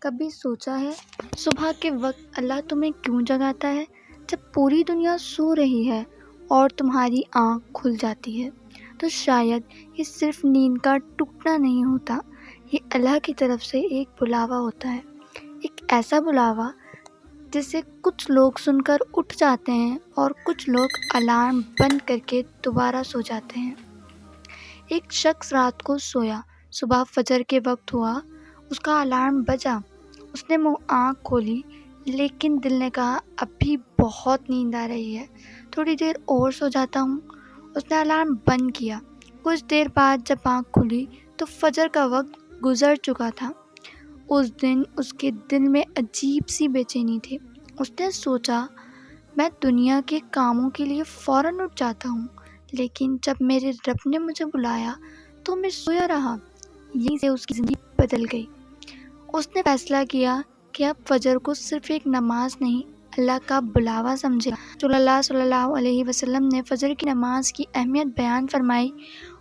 کبھی سوچا ہے صبح کے وقت اللہ تمہیں کیوں جگاتا ہے جب پوری دنیا سو رہی ہے اور تمہاری آنکھ کھل جاتی ہے؟ تو شاید یہ صرف نیند کا ٹکڑا نہیں ہوتا، یہ اللہ کی طرف سے ایک بلاوا ہوتا ہے، ایک ایسا بلاوا جسے کچھ لوگ سن کر اٹھ جاتے ہیں اور کچھ لوگ الارم بند کر کے دوبارہ سو جاتے ہیں۔ ایک شخص رات کو سویا، صبح فجر کے وقت ہوا، اس کا الارم بجا، اس نے آنکھ کھولی، لیکن دل نے کہا اب بھی بہت نیند آ رہی ہے، تھوڑی دیر اور سو جاتا ہوں۔ اس نے الارم بند کیا۔ کچھ دیر بعد جب آنکھ کھلی تو فجر کا وقت گزر چکا تھا۔ اس دن اس کے دل میں عجیب سی بے چینی تھی۔ اس نے سوچا میں دنیا کے کاموں کے لیے فوراً اٹھ جاتا ہوں، لیکن جب میرے رب نے مجھے بلایا تو میں سویا رہا۔ یہیں سے اس کی زندگی بدل گئی۔ اس نے فیصلہ کیا کہ اب فجر کو صرف ایک نماز نہیں، اللہ کا بلاوا سمجھے۔ رسول اللہ صلی اللہ علیہ وسلم نے فجر کی نماز کی اہمیت بیان فرمائی،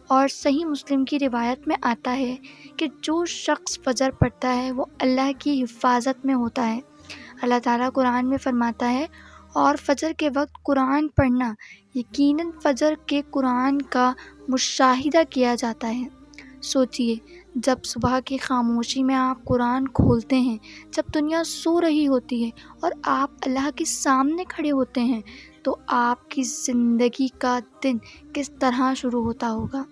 اور صحیح مسلم کی روایت میں آتا ہے کہ جو شخص فجر پڑھتا ہے وہ اللہ کی حفاظت میں ہوتا ہے۔ اللہ تعالیٰ قرآن میں فرماتا ہے، اور فجر کے وقت قرآن پڑھنا، یقیناً فجر کے قرآن کا مشاہدہ کیا جاتا ہے۔ سوچئے، جب صبح کی خاموشی میں آپ قرآن کھولتے ہیں، جب دنیا سو رہی ہوتی ہے اور آپ اللہ کے سامنے کھڑے ہوتے ہیں، تو آپ کی زندگی کا دن کس طرح شروع ہوتا ہوگا۔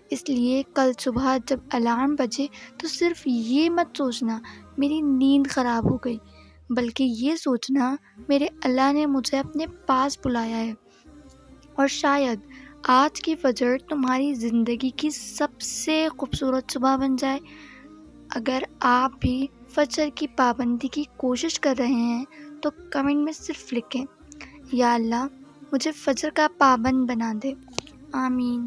اس لیے کل صبح جب الارم بجے تو صرف یہ مت سوچنا میری نیند خراب ہو گئی، بلکہ یہ سوچنا میرے اللہ نے مجھے اپنے پاس بلایا ہے۔ اور شاید آج کی فجر تمہاری زندگی کی سب سے خوبصورت صبح بن جائے۔ اگر آپ بھی فجر کی پابندی کی کوشش کر رہے ہیں تو کمنٹ میں صرف لکھیں، یا اللہ مجھے فجر کا پابند بنا دے۔ آمین۔